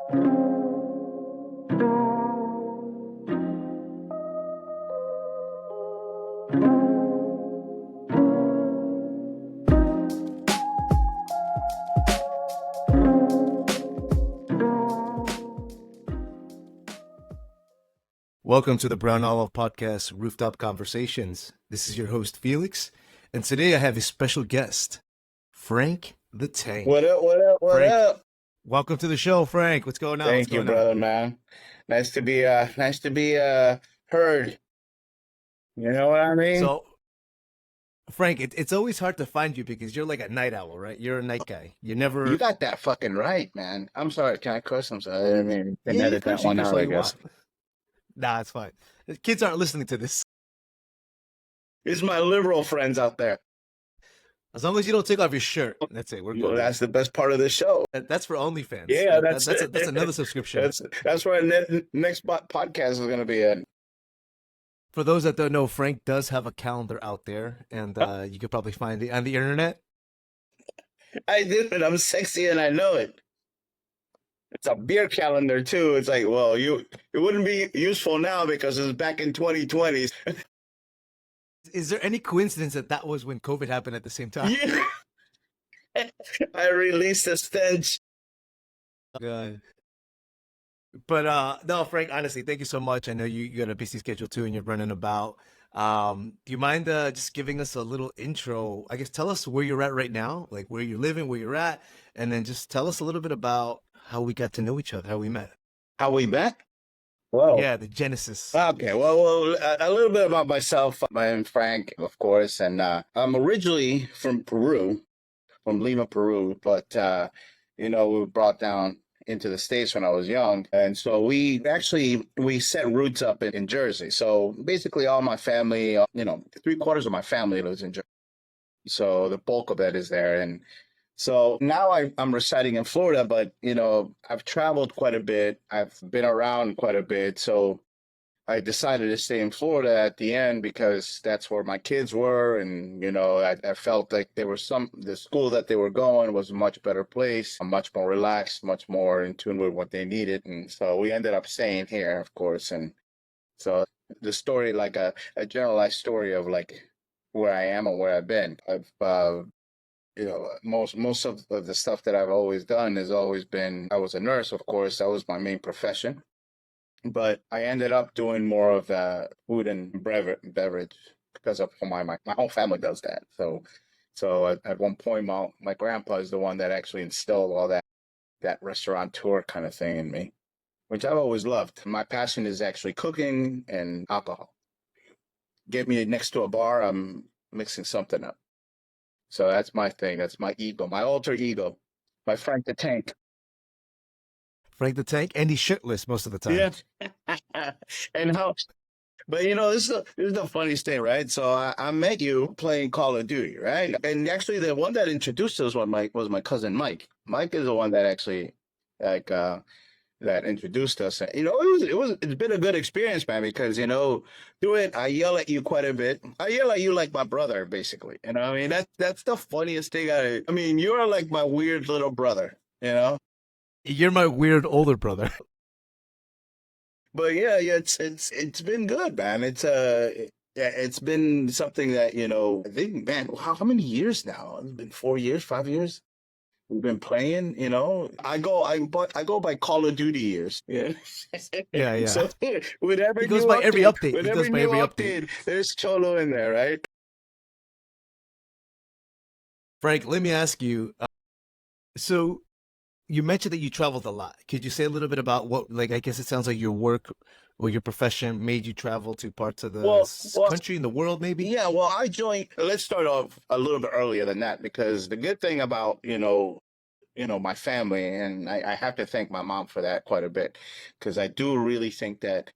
Welcome to the Brown Olive Podcast Rooftop Conversations. This is your host, Felix, and today I have a special guest, Frank the Tank. What up, what up, what Frank, up? welcome to the show, Frank. What's going on? Thank you, brother, man. Nice to be heard. You know what I mean? So, Frank, it's always hard to find you because you're like a night owl, right? You're a night guy. You got that fucking right, man. I'm sorry, can I curse? I'm sorry. I mean, they edit that one out, I guess. Nah, it's fine. The kids aren't listening to this. It's my liberal friends out there. As long as you don't take off your shirt, that's it. We're good. Well, that's the best part of the show. That's for OnlyFans. Yeah, that's another subscription. That's where next podcast is going to be at. For those that don't know, Frank does have a calendar out there, and you could probably find it on the internet. I did it. I'm sexy, and I know it. It's a beer calendar too. It's like, well, it wouldn't be useful now because it's back in 2020. Is there any coincidence that was when COVID happened at the same time? Yeah. I released a stench. God. But no, Frank, honestly, thank you so much. I know you got a busy schedule too and you're running about. Do you mind just giving us a little intro? I guess tell us where you're at right now, like where you're living, where you're at, and then just tell us a little bit about how we got to know each other, how we met. How we met? Well, yeah, the genesis. Okay, well, a little bit about myself. I'm Frank, of course, and I'm originally from Peru, from Lima, Peru, but we were brought down into the States when I was young, and so we set roots up in Jersey. So basically, all my family, 3/4 of my family lives in Jersey. So the bulk of it is there, and so now I'm residing in Florida, but, I've traveled quite a bit. I've been around quite a bit. So I decided to stay in Florida at the end because that's where my kids were. And, I felt like the school that they were going was a much better place, much more relaxed, much more in tune with what they needed. And so we ended up staying here, of course. And so the story, like a generalized story of like where I am and where I've been. Most of the stuff that I've always done has always been, I was a nurse, of course, that was my main profession, but I ended up doing more of food and beverage because of my whole family does that. So at one point, my grandpa is the one that actually instilled all that restaurateur kind of thing in me, which I've always loved. My passion is actually cooking and alcohol. Get me next to a bar, I'm mixing something up. So that's my thing. That's my ego, my alter ego, my Frank the Tank. Frank the Tank, and he's shirtless most of the time. Yeah. But this is the funniest thing, right? So I met you playing Call of Duty, right? And actually, the one that introduced us was my cousin Mike. Mike is the one that actually that introduced us. It's been a good experience, man, because through it I yell at you quite a bit. I yell at you like my brother, basically. That's the funniest thing. You're like my weird little brother. You're my weird older brother. But yeah, it's been good, man. It's been something that I think, man, how many years now? It's been 4 years, 5 years. We've been playing, I go by Call of Duty years. Yeah. Yeah. So with every goes by every update. There's Cholo in there, right? Frank, let me ask you. So you mentioned that you traveled a lot. Could you say a little bit about what, I guess it sounds like your work or your profession made you travel to parts of the country and the world, maybe? Yeah, well, let's start off a little bit earlier than that, because the good thing about, my family, and I have to thank my mom for that quite a bit, because I do really think that,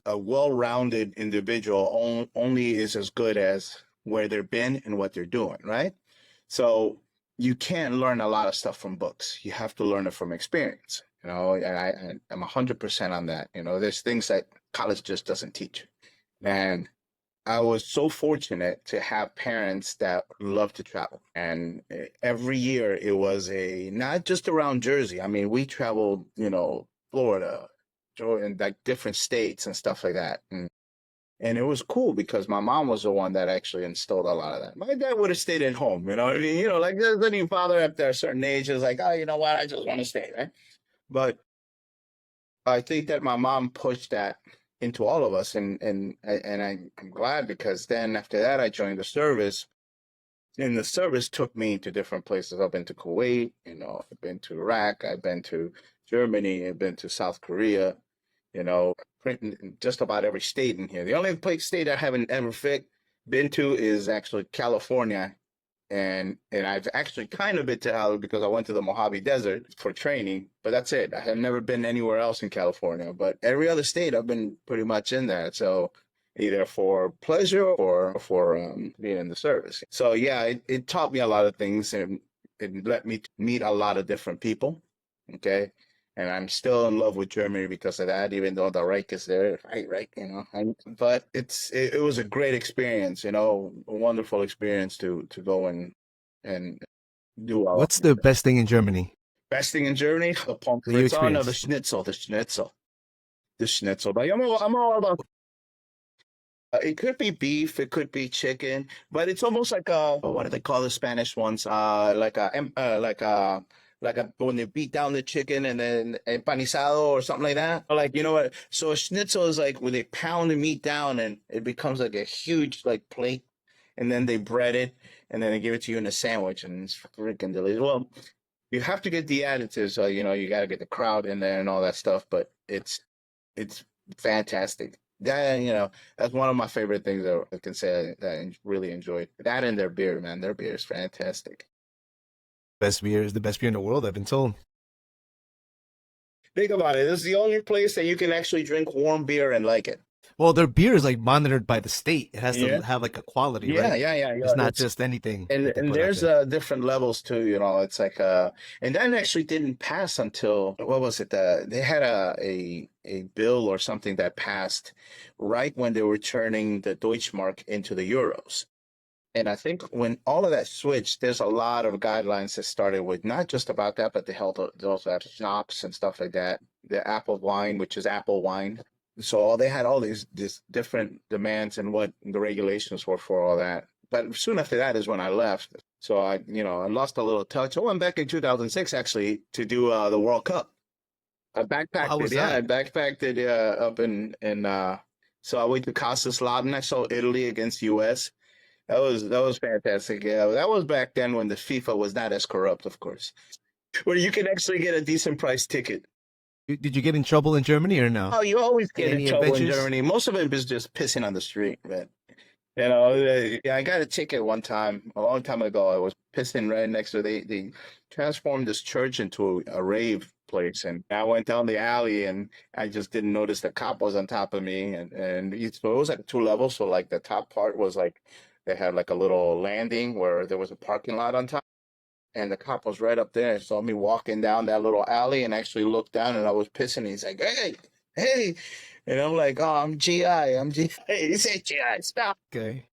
a well-rounded individual only is as good as where they've been and what they're doing, right? So you can't learn a lot of stuff from books. You have to learn it from experience. And I'm 100% on that. There's things that college just doesn't teach. And I was so fortunate to have parents that love to travel. And every year it was not just around Jersey. We traveled, Florida, and like different states and stuff like that. And it was cool because my mom was the one that actually instilled a lot of that. My dad would have stayed at home, you know what I mean? You know, like letting father after a certain age is like, oh, you know what, I just want to stay, right? But I think that my mom pushed that into all of us, I'm glad because then after that I joined the service, and the service took me to different places. I've been to Kuwait, you know, I've been to Iraq, I've been to Germany, I've been to South Korea, you know, just about every state in here. The only place state I haven't ever been to is actually California, and I've actually kind of been to Hollywood because I went to the Mojave Desert for training, but that's it. I have never been anywhere else in California, but every other state I've been pretty much in there. So either for pleasure or for being in the service. So yeah, it taught me a lot of things, and it let me meet a lot of different people. Okay. And I'm still in love with Germany because of that, even though the Reich is there, right, you know. But it was a great experience, you know, a wonderful experience to go and do all. What's the best thing in Germany Best thing in Germany, the pommes that you frites. Oh no, experienced? the schnitzel. But I'm all about. It could be beef, it could be chicken, but it's almost like a what do they call the Spanish ones? Like a when they beat down the chicken and then empanizado or something like that. Like you know what? So a schnitzel is like when they pound the meat down and it becomes like a huge like plate, and then they bread it and then they give it to you in a sandwich, and it's freaking delicious. Well, you have to get the additives, so you know you got to get the crowd in there and all that stuff, but it's fantastic. That you know, that's one of my favorite things that I can say that I really enjoyed. That and their beer, man. Their beer is fantastic. Best beer is the best beer in the world, I've been told. Think about it. This is the only place that you can actually drink warm beer and like it. Well, their beer is like monitored by the state. It has to Yeah. have like a quality, Yeah, right? yeah, yeah, It's yeah. not It's just anything and that they and put out there's there. different levels too, you know. It's like and that actually didn't pass until what was it? They had a bill or something that passed right when they were turning the Deutschmark into the euros. And I think when all of that switched, there's a lot of guidelines that started with not just about that, but they also have schnapps and stuff like that. The apple wine, which is apple wine. So they had all these different demands and what the regulations were for all that. But soon after that is when I left. So I lost a little touch. I went back in 2006 actually to do the World Cup. I Oh, how backpacked it. was Yeah, I that? backpacked it up in so I went to Castellsladen. I saw Italy against US. That was fantastic. Yeah, that was back then when the FIFA was not as corrupt, of course. Where you can actually get a decent price ticket. Did you get in trouble in Germany or no? Oh, you always In get in any trouble in adventures? Germany. Most of it is just pissing on the street, man. You know, yeah, I got a ticket one time, a long time ago. I was pissing right next to they transformed this church into a rave place, and I went down the alley, and I just didn't notice the cop was on top of me, so it was like two levels. So like the top part was like they had like a little landing where there was a parking lot on top, and the cop was right up there and saw me walking down that little alley, and actually looked down, and I was pissing. And he's like, "Hey, hey," and I'm like, "Oh, I'm GI, I'm GI." He said, "GI, stop." Okay.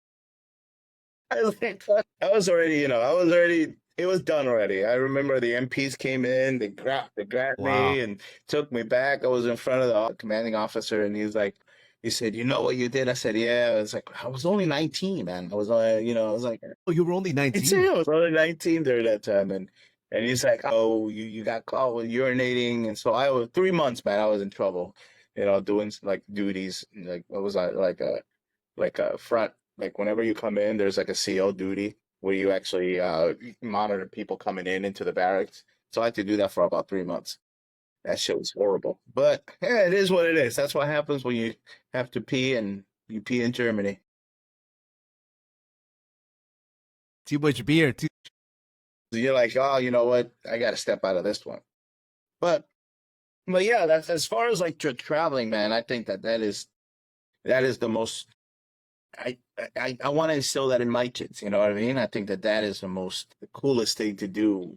I was like, fuck. I was already, it was done already. I remember the MPs came in, they grabbed Wow. me and took me back. I was in front of the commanding officer, and he said, "You know what you did?" I said, "Yeah." I was like, I was only 19, man. I was only, I was like, Oh, you were only it's 19. I was only 19 during that time, and he's like, "Oh, you got caught with urinating," and so I was 3 months, man. I was in trouble, doing like duties, like what was I like a front, like whenever you come in, there's like a CO duty where you actually monitor people coming in into the barracks. So I had to do that for about 3 months. That shit was horrible. But yeah, it is what it is. That's what happens when you have to pee and you pee in Germany. Too much beer. Too. You're like, oh, you know what? I got to step out of this one. But but yeah, that's as far as like traveling, man. I think that is the most I want to instill that in my kids. You know what I mean? I think that is the coolest thing to do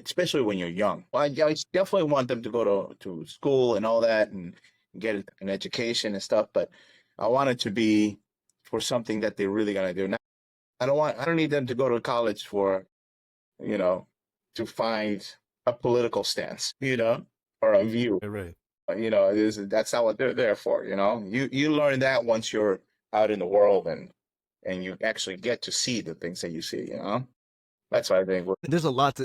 especially when you're young. Well, I definitely want them to go to school and all that and get an education and stuff, but I want it to be for something that they're really gonna do. Now, I don't need them to go to college you know, to find a political stance, or a view. Right. That's not what they're there for. You learn that once you're out in the world and you actually get to see the things that you see. That's what I think. And there's a lot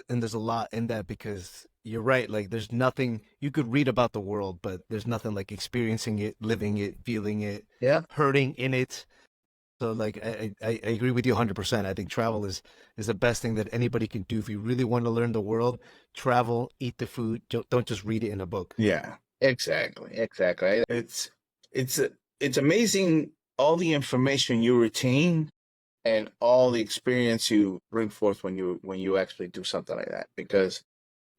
in that because you're right. Like, there's nothing you could read about the world, but there's nothing like experiencing it, living it, feeling it, Yeah. hurting in it. So, like, I agree with you 100%. I think travel is the best thing that anybody can do if you really want to learn the world. Travel, eat the food. Don't just read it in a book. Yeah, exactly, exactly. It's it's amazing all the information you retain and all the experience you bring forth when you actually do something like that. Because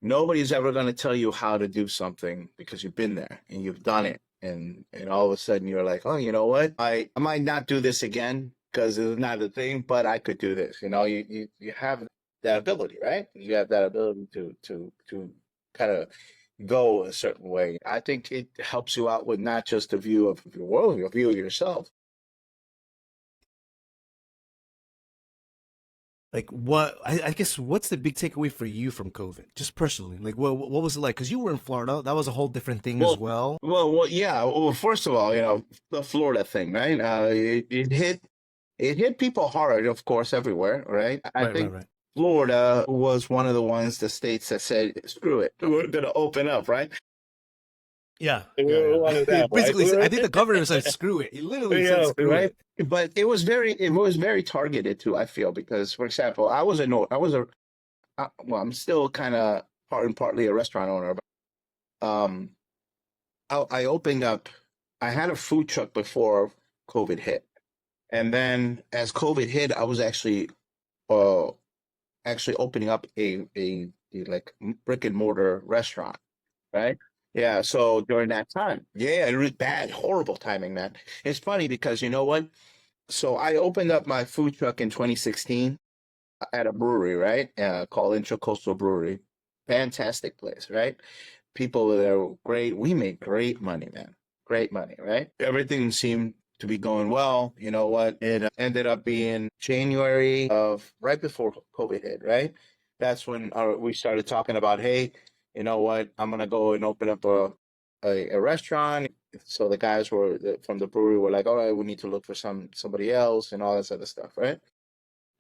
nobody's ever going to tell you how to do something because you've been there and you've done it, and all of a sudden you're like, oh, you know what? I might not do this again because it's not a thing, but I could do this. You have that ability, right? You have that ability to kind of go a certain way. I think it helps you out with not just a view of your world, your view of yourself. Like, I guess what's the big takeaway for you from COVID, just personally? Like, what was it like? Because you were in Florida, that was a whole different thing as Well, well. yeah. Well, first of all, the Florida thing, right? It hit people hard, of course, everywhere, right? I Right, right, think right. Florida was one of the states that said, "Screw it, we're gonna open up," right? Yeah, We were yeah, one of yeah. them, right? Basically, I think the governor said screw it. He literally said Yeah, screw right. it. But it was very targeted too. I feel because, for example, well, I'm still kind of partly a restaurant owner, but I opened up. I had a food truck before COVID hit, and then as COVID hit, I was uh actually opening up a like brick and mortar restaurant, right? Yeah. So during that time, yeah, it was bad, horrible timing, man. It's funny because you know what? So I opened up my food truck in 2016 at a brewery, right? Called Intracoastal Brewery. Fantastic place, right? People there were great. We made great money, man. Great money, right? Everything seemed to be going well. You know what? It ended up being January of right before COVID hit, right? That's when we started talking about, hey, you know what? I'm gonna go and open up a restaurant. So the guys from the brewery were like, all right, we need to look for somebody else and all this other stuff, right?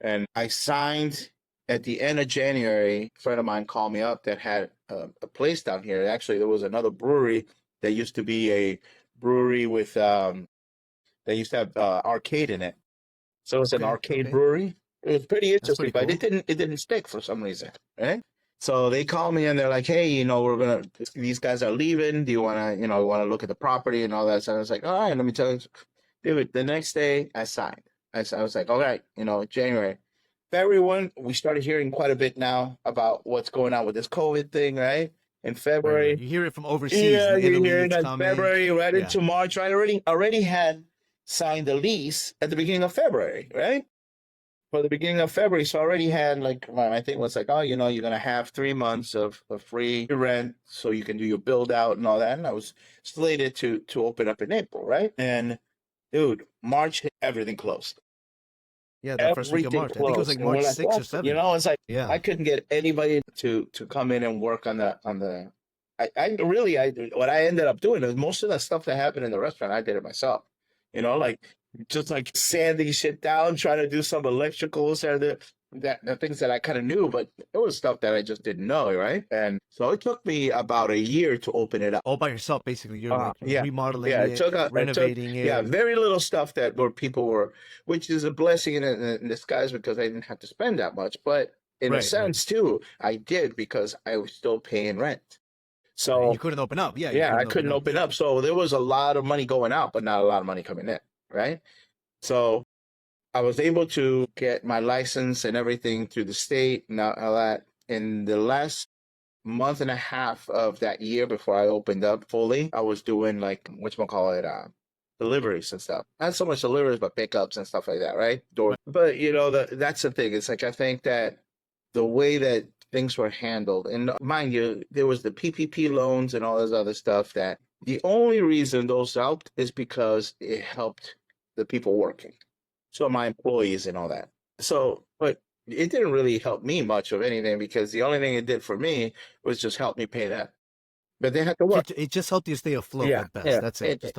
And I signed at the end of January. A friend of mine called me up that had a place down here. Actually, there was another brewery that used to be a brewery with they used to have arcade in it. So it's an Okay, arcade okay, brewery. It was pretty that's interesting, pretty but it cool. didn't stick for some reason, right? So they called me and they're like, "Hey, these guys are leaving. Do you wanna look at the property and all that?" So I was like, "All right, let me tell you, dude." The next day, I signed. I was like, "All right, January, February 1, we started hearing quite a bit now about what's going on with this COVID thing, right? In Right, right. February, You hear it from overseas, yeah, in you Italy, hear it it's in coming. February, right Yeah, into March, right? Already had signed the lease at the beginning of February, right? For the beginning of February, so I already had like I think it was like, oh, you're gonna have 3 months of free rent, so you can do your build out and all that. And I was slated to open up in April, right? And dude, March hit, everything closed. yeah. That first week of Everything March, I think it was closed, like and we're March like, 6th what? or 7th. It's like Yeah, I couldn't get anybody to come in and work on the. What I ended up doing is most of the stuff that happened in the restaurant, I did it myself. Like just like sanding shit down, trying to do some electricals and the things that I kind of knew, but it was stuff that I just didn't know, right? And so it took me about a year to open it up. all by yourself. Basically, you're like Yeah, remodeling yeah. it, renovating Yeah, it. very little stuff that where people were, which is a blessing in disguise because I didn't have to spend that much. But in a Right, right, sense too, I did because I was still paying rent. right. And So you couldn't open up. Yeah, you yeah, I couldn't open couldn't up. open up. So there was a lot of money going out, but not a lot of money coming in, right? So I was able to get my license and everything through the state and all that. In the last month and a half of that year before I opened up fully, I was doing like whatchamacallit, deliveries and stuff. Not so much deliveries, but pickups and stuff like that, right? Door. Right. But that's the thing. It's like I think that the way that things were handled, and mind you, there was the PPP loans and all this other stuff that the only reason those helped is because it helped the people working. So my employees and all that. So, but it didn't really help me much of anything because the only thing it did for me was just help me pay that but they had to work. It just helped you stay afloat Yeah, at best. yeah. That's it. It,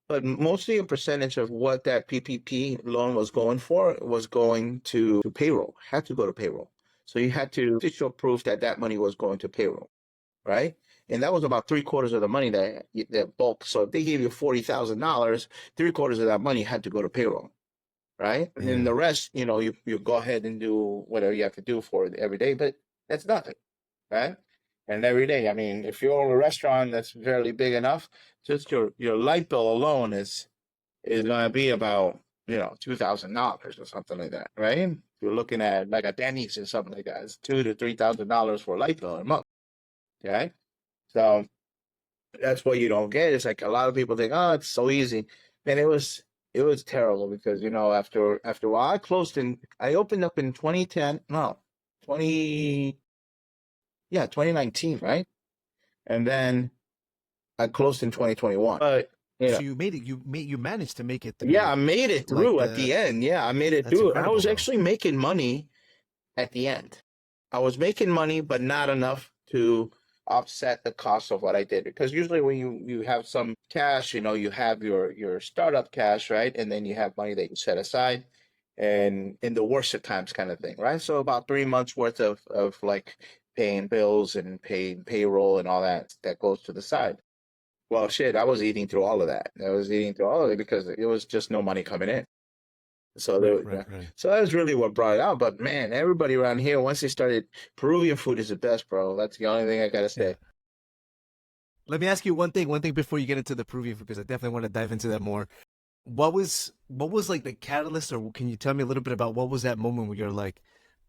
but mostly a percentage of what that PPP loan was going for was going to payroll. Had to go to payroll. So you had to show proof that that money was going to payroll, right? And that was about three-quarters of the money that bulk. So if they gave you $40,000, three-quarters of that money had to go to payroll, right? And then Yeah. the rest, you go ahead and do whatever you have to do for it every day, but that's nothing, right? And every day, I mean, if you own a restaurant that's fairly big enough, just your light bill alone is gonna be about $2,000 or something like that, right? If you're looking at like a Denny's or something like that, it's $2,000 to $3,000 for a light bill a month, okay? So that's what you don't get. It's like a lot of people think, oh, it's so easy. Man, it was terrible because after a while, I opened up in 2010, no, 20 yeah, 2019, right? And then I closed in 2021. But So you managed to make it yeah, through I made it to like through at the the end. Yeah, I made it that's through. I incredible was though. actually making money at the end. I was making money, but not enough to offset the cost of what I did. Because usually when you have some cash, you have your startup cash, right? And then you have money that you set aside and in the worst of times kind of thing, right? So about 3 months worth of like paying bills and paying payroll and all that goes to the side. Well, shit, I was eating through all of that. I was eating through all of it because it was just no money coming in. So Right, there, right, yeah. right. So that was really what brought it out. But man, everybody around here, once they started, Peruvian food is the best, bro. That's the only thing I gotta Yeah. say. Let me ask you one thing before you get into the Peruvian food, because I definitely want to dive into that more. What was like the catalyst, or can you tell me a little bit about what was that moment where you're like,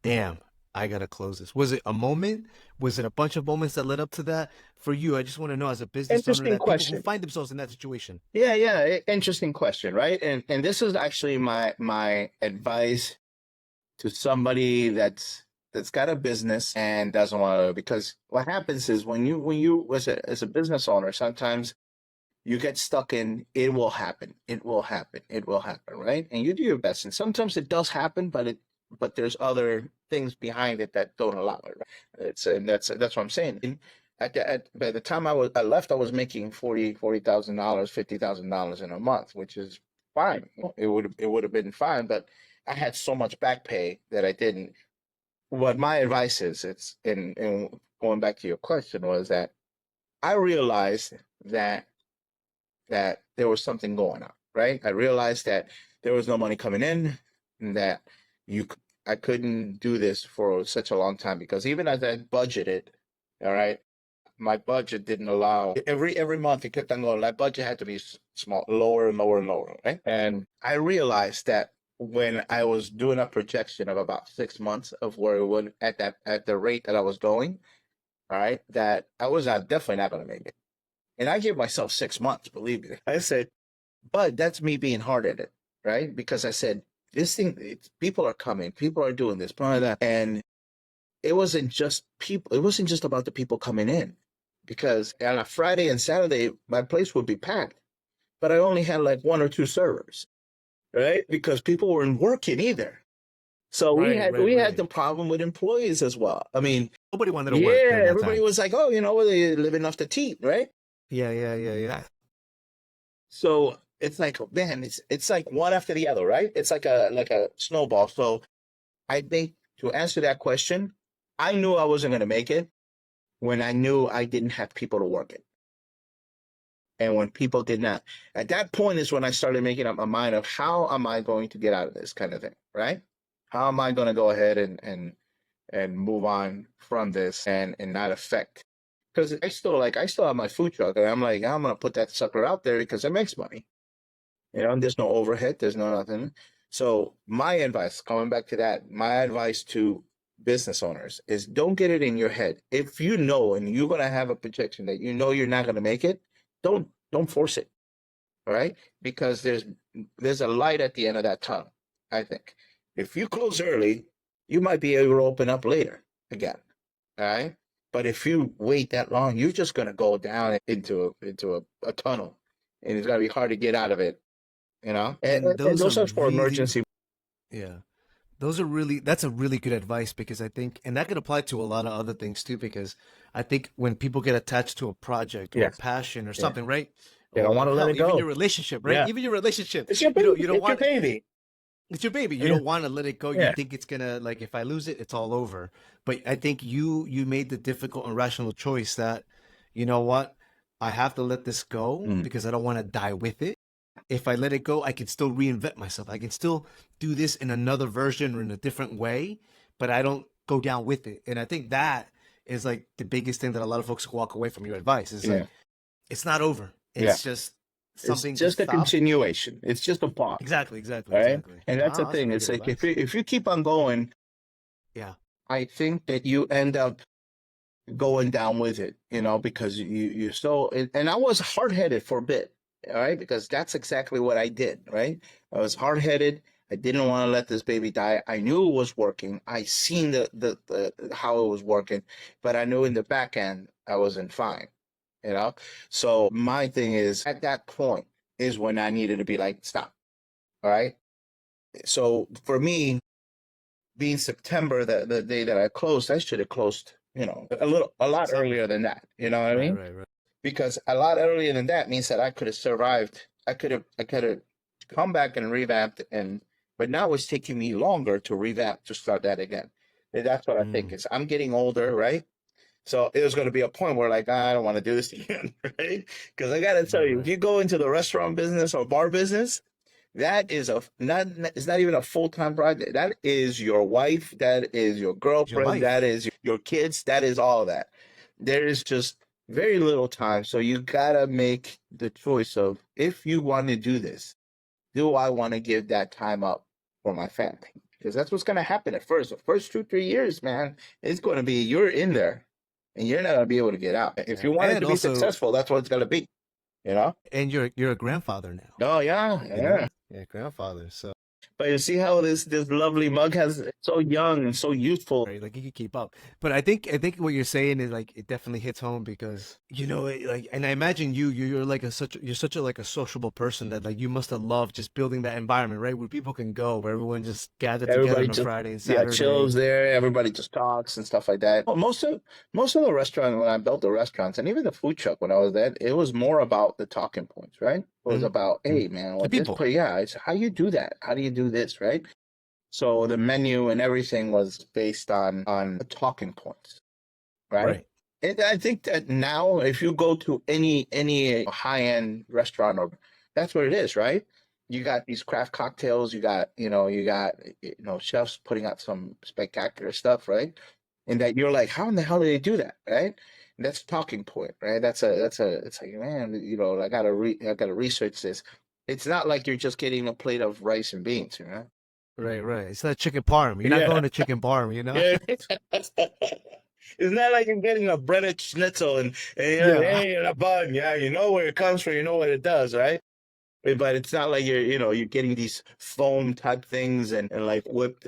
damn, I gotta close this? Was it a moment? Was it a bunch of moments that led up to that? For you, I just want to know as a business owner Interesting that people who question. find themselves in that situation. Yeah, yeah, interesting question, right? And this is actually my advice to somebody that's got a business and doesn't want to, because what happens is when you as a business owner, sometimes you get stuck in it will happen, it will happen, it will happen, right? And you do your best, and sometimes it does happen, but there's other things behind it that don't allow it. Right? That's what I'm saying. And by the time I left, I was making $40,000, $50,000 in a month, which is fine. It would have been fine, but I had so much back pay that I didn't. What my advice is, and going back to your question, was that I realized that there was something going on, right? I realized that there was no money coming in, and that you I couldn't do this for such a long time because even as I budgeted, all right, my budget didn't allow every month it kept on going. That budget had to be small, lower and lower and lower, right? And I realized that when I was doing a projection of about 6 months of where it would at the rate that I was going, all right, that I was definitely not going to make it. And I gave myself 6 months, believe me. I said, but that's me being hard at it, right? Because I said, this thing, people are coming, people are doing this, blah, blah, blah. And it wasn't just people, it wasn't just about the people coming in. Because on a Friday and Saturday, my place would be packed, but I only had like one or two servers, right? Because people weren't working either. So we Right, had right, we had right. the problem with employees as well. I mean, Nobody wanted to work yeah, during that everybody time. was like, oh, well, they living off the teat, right? Yeah, yeah, yeah, yeah. So it's like, man, it's like one after the other, right? It's like a snowball. So I think to answer that question, I knew I wasn't going to make it when I knew I didn't have people to work it. And when people did not, at that point is when I started making up my mind of how am I going to get out of this kind of thing, right? How am I going to go ahead and move on from this and not affect? Because I still have my food truck, and I'm like, I'm gonna put that sucker out there because it makes money. There's no overhead, there's no nothing. So my advice, coming back to that, my advice to business owners is don't get it in your head. If you know and you're gonna have a projection that you know you're not gonna make it, don't force it. All right? Because there's a light at the end of that tunnel, I think. If you close early, you might be able to open up later again. All right. But if you wait that long, you're just gonna go down into a tunnel, and it's gonna be hard to get out of it. And, And and those are those are for really emergency. yeah. That's a really good advice because I think, and that could apply to a lot of other things too, because I think when people get attached to a project or a Yes. passion or Yeah. something, right? They don't want Or to let hell, it even your go. relationship, right? Yeah. Even your relationship, It's your baby. you don't It's your want baby. it's your baby. You Yeah. don't want to let it go. You Yeah. think it's gonna like if I lose it, it's all over. But I think you made the difficult and rational choice that, you know what, I have to let this go Mm. because I don't want to die with it. If I let it go, I can still reinvent myself. I can still do this in another version or in a different way, but I don't go down with it. And I think that is like the biggest thing that a lot of folks walk away from your advice. Is like Yeah. it's not over. Yeah. It's just It's something just just a stopped. continuation. It's just a pause. Exactly, exactly, Right. exactly. And that's the Ah, that's thing. really It's good like advice. if you keep on going, Yeah. I think that you end up going down with it, because you're so, and I was hard headed for a bit, all right, because that's exactly what I did, right? I was hard headed. I didn't want to let this baby die. I knew it was working. I seen the how it was working, but I knew in the back end I wasn't fine, you know. So my thing is at that point is when I needed to be like, stop, all right. So for me, being September, the day that I closed, I should have closed, a lot Summer. earlier than that. You know what I Right, mean? right, right. Because a lot earlier than that means that I could have survived. I could have come back and revamped, but now it's taking me longer to revamp to start that again. And that's what I think. Mm, Is I'm getting older, right? So it was going to be a point where like I don't want to do this again, right? Because I got to tell right, you, if right. you go into the restaurant business or bar business, that is a not it's not even a full-time project. That is your wife, that is your It's your girlfriend, that life. is your kids, that is all of that. There is just very little time. So you gotta make the choice of if you want to do this, do I want to give that time up for my family? Because that's what's gonna happen at first. The first 2, 3 years, man, it's gonna be you're in there and you're not gonna be able to get out. If Yeah. you want it And to be also, successful, that's what it's gonna be, you know? and you're a grandfather now, Oh yeah, you know? yeah. Yeah, grandfather. So But you see how this lovely mug has so young and so youthful. right, like you can keep up. But I think what you're saying is like it definitely hits home because like, and I imagine you're like you're such a like a sociable person that like you must have loved just building that environment, right, where people can go, where everyone just gathered together Everybody on a just Friday and yeah Saturday. chills there. Everybody just talks and stuff like that. Well, most of the restaurant when I built the restaurants and even the food truck when I was there, it was more about the talking points, right? It was Mhm. about Mhm. hey man, The what this people, play? Yeah, it's how you do that. How do you do this, right? So the menu and everything was based on the talking points, right? right? And I think that now, if you go to any high end restaurant, or that's what it is, right? You got these craft cocktails. You got chefs putting out some spectacular stuff, right? And that you're like, how in the hell do they do that, right? And that's a talking point, right? It's like, man, I gotta research this. It's not like you're just getting a plate of rice and beans, you know? Right, right. It's not chicken parm. You're not Yeah. going to chicken parm, you know? Yeah. It's not like you're getting a breaded schnitzel and you're like, Yeah. hey, a bun. Yeah, you know where it comes from, you know what it does, right? But it's not like you're getting these foam type things and like whipped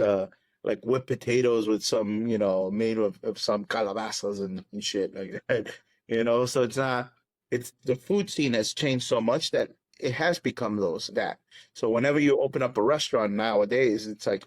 potatoes with some, made of some calabasas and shit like that. So it's the food scene has changed so much that it has become that. So whenever you open up a restaurant nowadays, it's like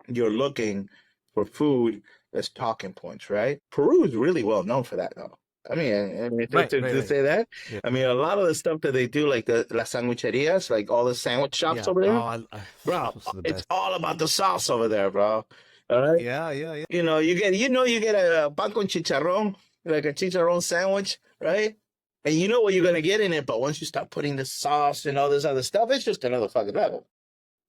you're looking for food that's talking points, right? Peru is really well known for that, though. I mean, to, Right, to, right, to right. say that, Yeah. I mean, a lot of the stuff that they do, like the las sandwicherias, like all the sandwich shops Yeah. over Oh, there, bro, those are the it's best. all about the sauce over there, bro. All right, Yeah, yeah, yeah. you get a pan con chicharrón, like a chicharrón sandwich, right? And you know what you're gonna get in it, but once you start putting the sauce and all this other stuff, it's just another fucking level,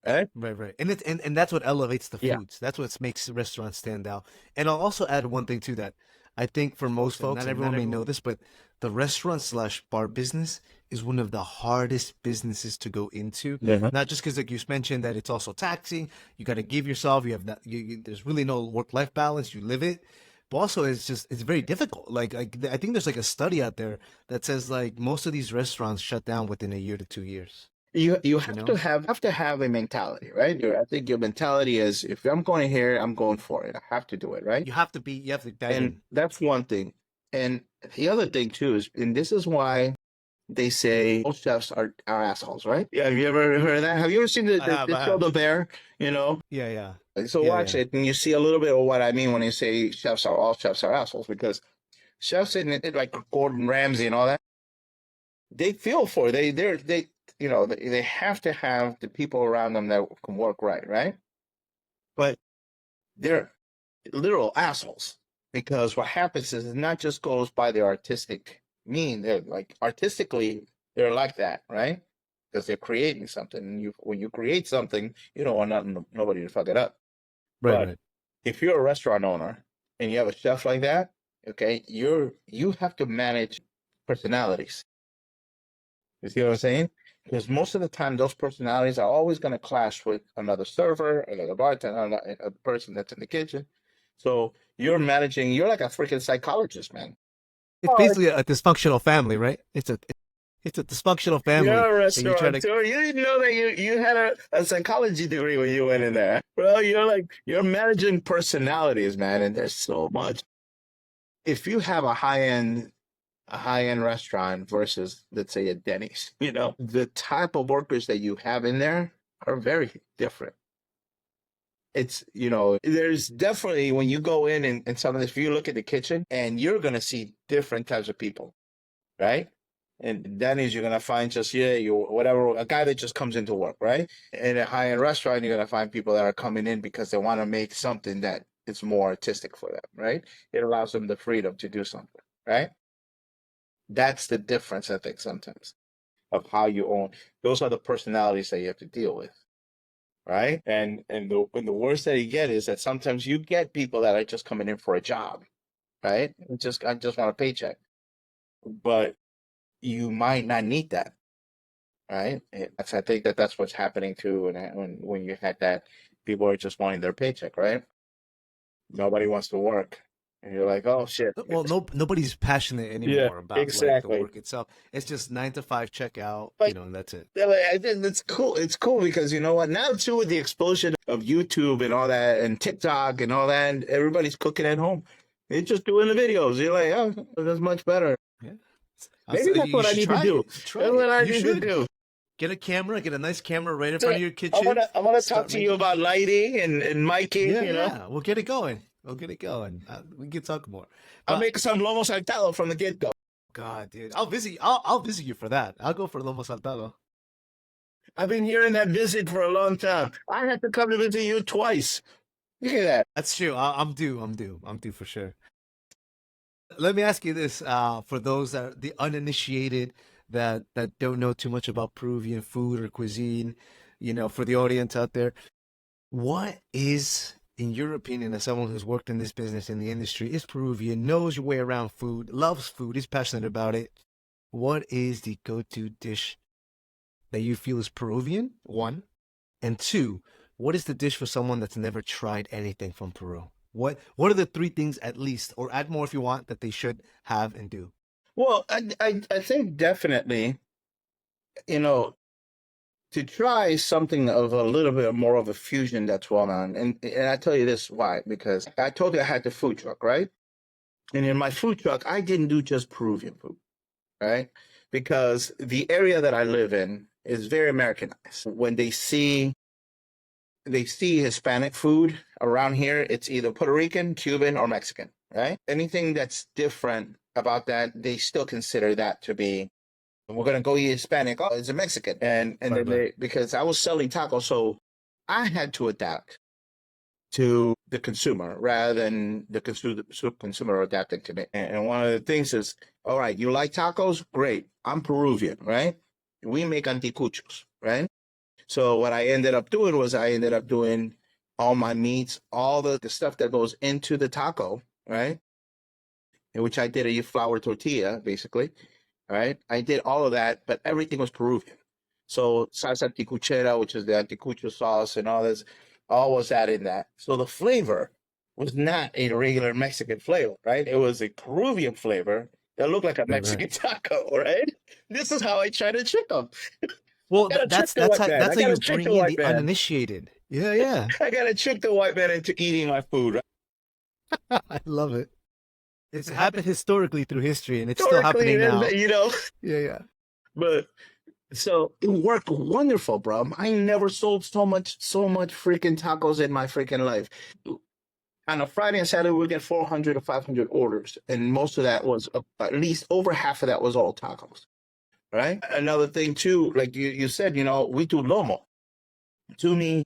right? Right, right. And and that's what elevates the Yeah. foods. That's what makes restaurants stand out. And I'll also add one thing to that. I think for most And folks, not and not everyone. everyone may know this, but the restaurant slash bar business is one of the hardest businesses to go into. Yeah. Not just because, like you mentioned, that it's also taxing. You got to give yourself. You have that. There's really no work life balance. You live it. But also, it's very difficult. Like I think there's like a study out there that says like most of these restaurants shut down within a year to 2 years. You You have to know, have a mentality, right? I think your mentality is if I'm going here, I'm going for it. I have to do it, right? you have to dive And in. that's one thing. And the other thing too is, and this is why they say all chefs are assholes, right? Yeah, have you ever heard of that? Have you ever seen the I show have. The Bear? You know, Yeah, yeah, so yeah, watch yeah. it, and you see a little bit of what I mean when I say all chefs are assholes, because chefs in it, like Gordon Ramsay and all that, they feel for it. They they have to have the people around them that can work right, right? But they're literal assholes, because what happens is it not just goes by their artistic mean. They're like artistically they're like that, right? Because they're creating something. And when you create something, you don't want nothing, nobody to fuck it up. Right, But right. if you're a restaurant owner and you have a chef like that, okay, you have to manage personalities. You see what I'm saying? Because most of the time, those personalities are always going to clash with another server, another bartender, a person that's in the kitchen. So you're like a freaking psychologist, man. It's Oh, basically a dysfunctional family, right? It's a dysfunctional family, you're a and you try to. restaurateur. You didn't know that you had a psychology degree when you went in there. Well, you're managing personalities, man, and there's so much. If you have a high end restaurant versus, let's say, a Denny's, the type of workers that you have in there are very different. It's, there's definitely, when you go in and some of this, if you look at the kitchen, and you're going to see different types of people, right? And Denny's, you're going to find just, yeah, you whatever, a guy that just comes into work, right? In a high end restaurant, you're going to find people that are coming in because they want to make something that is more artistic for them, right? It allows them the freedom to do something, right? That's the difference, I think, sometimes, of how you own. Those are the personalities that you have to deal with, right? And the worst that you get is that sometimes you get people that are just coming in for a job, right? I just want a paycheck, but you might not need that, right? I think that's what's happening too, when you had that, people are just wanting their paycheck, right? Nobody wants to work, and you're like, oh shit. Well, nobody's passionate Yeah, anymore about like the exactly. work itself. It's just 9 to 5 checkout, But and that's it. yeah, like, I think that's cool. It's cool because you know what? Now too, with the explosion of YouTube and all that, and TikTok and all that, and everybody's cooking at home. They're just doing the videos. You're like, oh, that's much better. Yeah. Maybe that's You what I should need to try do. it. Try That's what it. I You need to should do. get a camera, get a nice camera right in So front of your I kitchen. wanna I wanna talk Start to you making. about lighting and miking. Yeah, yeah. We'll get it going. We'll get it going. We can talk more. I'll But make some lomo saltado from the get go. God, dude, I'll visit. I'll visit you for that. I'll go for lomo saltado. I've been hearing that visit for a long time. I had to come to visit you twice. Look at that. That's true. I'm due. I'm due. I'm due for sure. Let me ask you this: for those that are the uninitiated, that don't know too much about Peruvian food or cuisine, for the audience out there, what is, in your opinion, as someone who's worked in this business in the industry, is Peruvian, knows your way around food, loves food, is passionate about it? What is the go-to dish that you feel is Peruvian? One, and two, what is the dish for someone that's never tried anything from Peru? What are the three things at least, or add more if you want, that they should have and do? Well, I think definitely, you know, to try something of a little bit more of a fusion that's well known. And I tell you this why, because I told you I had the food truck, right? And in my food truck, I didn't do just Peruvian food, right? Because the area that I live in is very Americanized. When they see Hispanic food around here, it's either Puerto Rican, Cuban, or Mexican, right? Anything that's different about that, they still consider that to be, we're gonna go eat Hispanic. Oh, it's a Mexican, and Right, then right. because I was selling tacos, so I had to adapt to the consumer rather than the consumer adapting to me. And one of the things is, all right, you like tacos? Great. I'm Peruvian, right? We make anticuchos, right? So what I ended up doing was I ended up doing all my meats, all the stuff that goes into the taco, right? In which I did a flour tortilla, basically, right? I did all of that, but everything was Peruvian. So salsa anticuchera, which is the anticucho sauce and all this, all was that in that. So the flavor was not a regular Mexican flavor, right? It was a Peruvian flavor that looked like a Right, right. Mexican taco, right? This is how I try to trick them. Well, I gotta trick that's the that's white how man. that's I how gotta you trick bring the in white the man. uninitiated. Yeah, yeah. I gotta trick the white man into eating my food. Right? I love it. It's happened historically through history, and it's still Historically, happening now. you know, Yeah, yeah. But so it worked wonderful, bro. I never sold so much freaking tacos in my freaking life. On a Friday and Saturday, we get 400 or 500 orders, and most of that was at least over half of that was all tacos. Right. Another thing too, like you said, we do lomo. To me,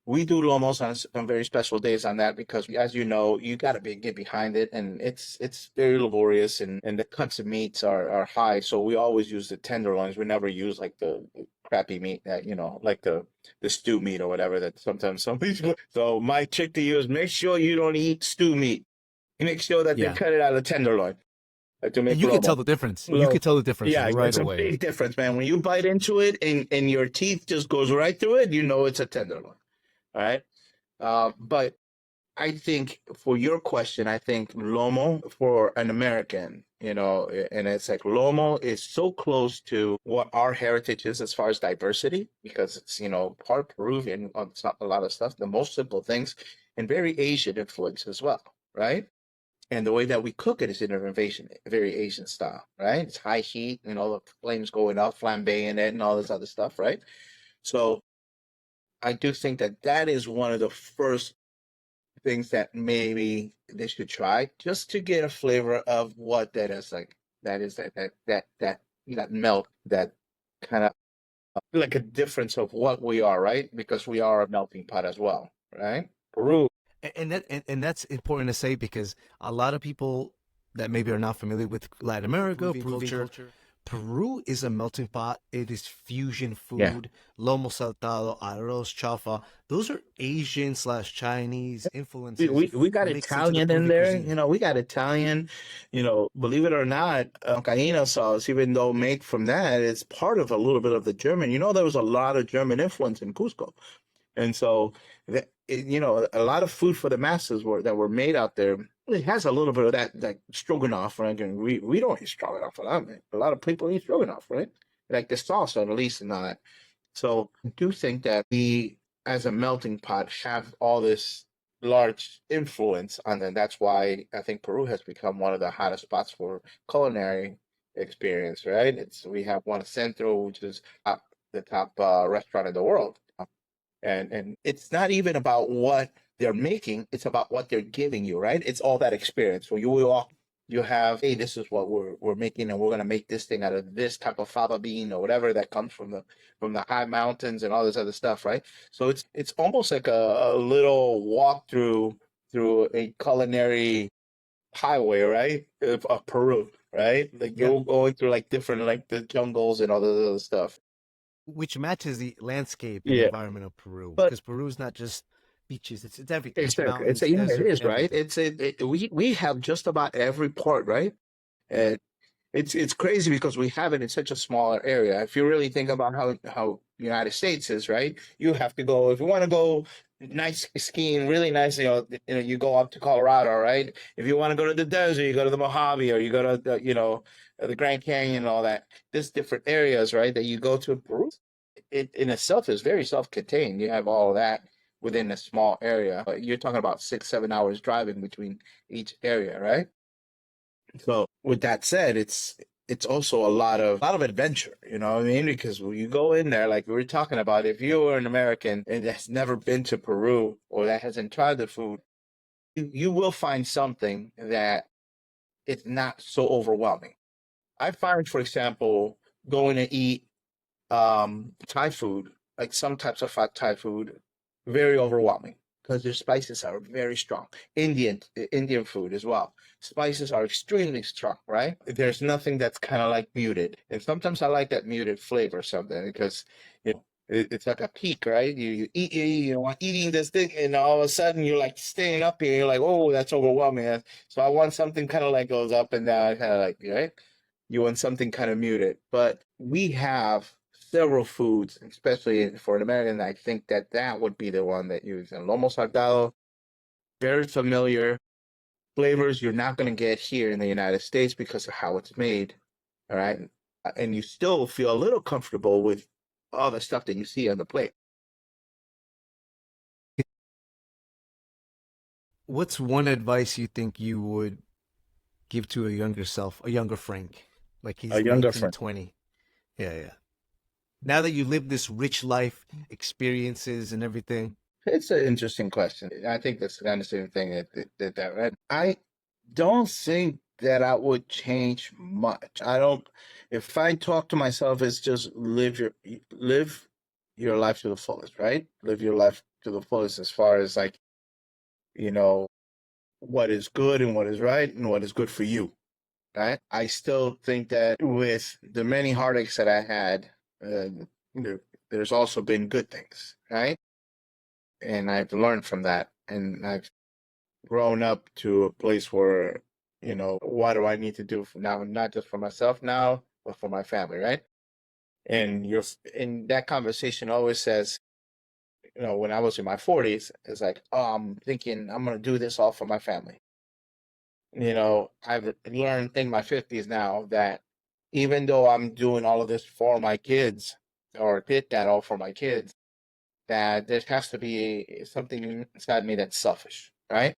we do lomos on very special days on that because, as you know, you got to get behind it, and it's very laborious, and the cuts of meats are high. So we always use the tenderloins. We never use like the crappy meat that like the stew meat or whatever that sometimes some people. So my trick to you is make sure you don't eat stew meat. Make sure that they Yeah. cut it out of tenderloin to And make you could tell lomo. the difference. You Low. could tell the difference Yeah, right it's a away. big difference, man. When you bite into it and your teeth just goes right through it, you know it's a tenderloin. All right. But I think for your question, I think Lomo for an American, and it's like Lomo is so close to what our heritage is as far as diversity, because it's, part Peruvian on a lot of stuff, the most simple things, and very Asian influence as well, right? And the way that we cook it is in a very Asian style, right? It's high heat, the flames going up, flambeing it, and all this other stuff, right? So I do think that that is one of the first things that maybe they should try just to get a flavor of what that is like. That is that melt, that kind of like a difference of what we are, right? Because we are a melting pot as well, right? Peru. And that's important to say because a lot of people that maybe are not familiar with Latin America, Peruvian culture, Peru is a melting pot. It is fusion Yeah. food, lomo saltado, arroz, chaufa. Those are Asian slash Chinese We, influences we we got mixed into the Italian in Peruvian there, cuisine. we got Italian, believe it or not, Caína sauce, even though made from that, it's part of a little bit of the German. There was a lot of German influence in Cusco. And so, a lot of food for the masses that were made out there. It has a little bit of that, like stroganoff, right? And we don't eat stroganoff a lot, man. A lot of people eat stroganoff, right? Like the sauce, at least, and all that. So I do think that we, as a melting pot, have all this large influence on them. That's why I think Peru has become one of the hottest spots for culinary experience, right? We have one Centro, which is the top restaurant in the world. And it's not even about what they're making, it's about what they're giving you, right? It's all that experience. So you will walk, you have, hey, this is what we're making, and we're gonna make this thing out of this type of fava bean or whatever that comes from the high mountains and all this other stuff, right? So it's almost like a little walk through a culinary highway, right? Of Peru, right? Like Yeah. you're going through like different, like the jungles and all this other stuff. Which matches the landscape and Yeah. environment of Peru. But Because Peru is not just beaches, it's everything. It's exactly. mountains, Yeah, it desert, is, right? everything. We have just about every part, right? And it's crazy because we have it in such a smaller area. If you really think about how United States is, right? You have to go if you want to go nice skiing, really nice. You go up to Colorado, right? If you want to go to the desert, you go to the Mojave, or you go to the Grand Canyon and all that. There's different areas, right? That you go to. Peru, it in itself is very self-contained. You have all of that within a small area. But you're talking about 6, 7 hours driving between each area, right? So with that said, it's also a lot of adventure, you know what I mean? Because when you go in there, like we were talking about, if you are an American and has never been to Peru or that hasn't tried the food, you will find something that it's not so overwhelming. I find, for example, going to eat Thai food, like some types of Thai food, very overwhelming because their spices are very strong. Indian food as well. Spices are extremely strong, right? There's nothing that's kind of like muted. And sometimes I like that muted flavor something because it's like a peak, right? You eat eating this thing and all of a sudden you're like staying up here, you're like, oh, that's overwhelming. So I want something kind of like goes up and down, kind of like, right? You want something kind of muted. But we have several foods, especially for an American. I think that would be the one that you use. And lomo saltado, very familiar flavors you're not going to get here in the United States because of how it's made. All right. And you still feel a little comfortable with all the stuff that you see on the plate. What's one advice you think you would give to a younger self, a younger Frank, like A he's younger 19, friend. 20? Yeah, yeah. Now that you live this rich life, experiences and everything. It's an interesting question. I think that's kind of the same thing that read. I don't think that I would change much. I don't. If I talk to myself, it's just live your life to the fullest, right? Live your life to the fullest as far as like you know what is good and what is right and what is good for you, right? I still think that with the many heartaches that I had, there's also been good things, right? And I've learned from that, and I've grown up to a place where, what do I need to do for now, not just for myself now, but for my family, right? And you're in that conversation always says, when I was in my 40s, it's like, oh, I'm thinking I'm gonna do this all for my family. I've learned in my 50s now that even though I'm doing all of this for my kids, or did that all for my kids, that there has to be something inside me that's selfish, right?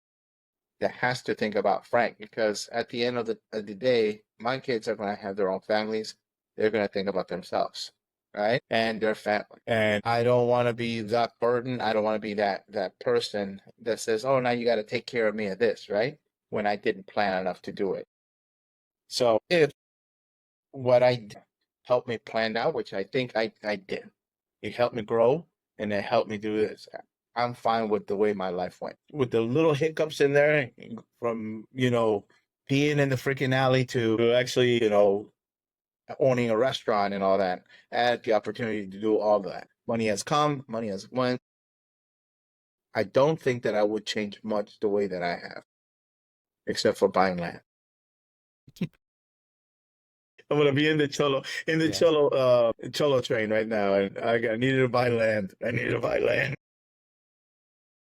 That has to think about Frank, because at the end of the day, my kids are going to have their own families. They're going to think about themselves, right? And their family. And I don't want to be that burden. I don't want to be that person that says, "Oh, now you got to take care of me of this," right? When I didn't plan enough to do it. So if what I did helped me plan out, which I think I did, it helped me grow and it helped me do this. I'm fine with the way my life went. With the little hiccups in there from, peeing in the freaking alley to actually, owning a restaurant and all that. I had the opportunity to do all that. Money has come, money has went. I don't think that I would change much the way that I have, except for buying land. I'm gonna be in the Yeah. cholo train right now, and I needed to buy land. I needed to buy land.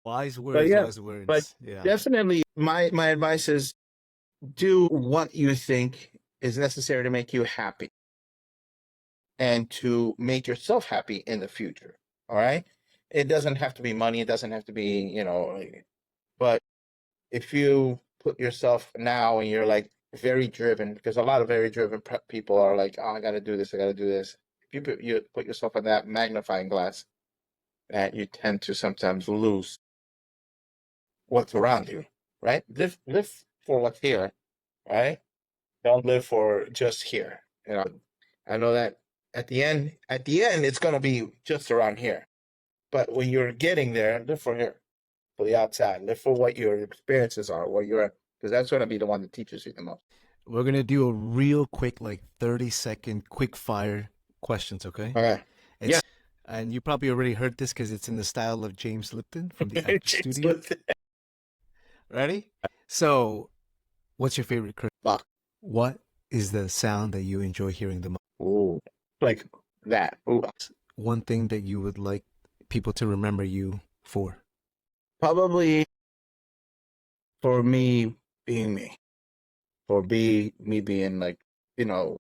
Wise But words, yeah, wise but words. Yeah. definitely my advice is do what you think is necessary to make you happy and to make yourself happy in the future. All right? It doesn't have to be money, it doesn't have to be, but if you put yourself now and you're like very driven, because a lot of very driven people are like, oh, I got to do this, I got to do this. If you put yourself in that magnifying glass, that you tend to sometimes lose what's around you, right? Live for what's here, right? Don't live for just here. I know that at the end, it's gonna be just around here. But when you're getting there, live for here, for the outside. Live for what your experiences are, because that's gonna be the one that teaches you the most. We're gonna do a real quick, like 30-second quick fire questions, okay? Okay. Yeah. It's and you probably already heard this because it's in the style of James Lipton from the Actor James Studio. Lipton. Ready? So, what's your favorite Christmas? Fuck. What is the sound that you enjoy hearing the most? Ooh. Like that. Ooh. One thing that you would like people to remember you for? Probably for me being me. Me being like, you know,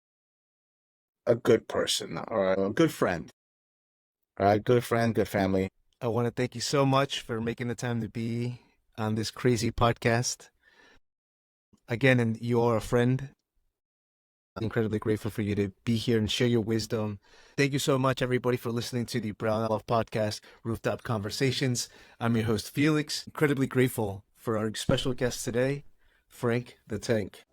a good person or a good friend. All right, good friend, good family. I want to thank you so much for making the time to be on this crazy podcast. Again, and you are a friend. Incredibly grateful for you to be here and share your wisdom. Thank you so much, everybody, for listening to the Brown Olive Podcast, Rooftop Conversations. I'm your host, Felix. Incredibly grateful for our special guest today, Frank the Tank.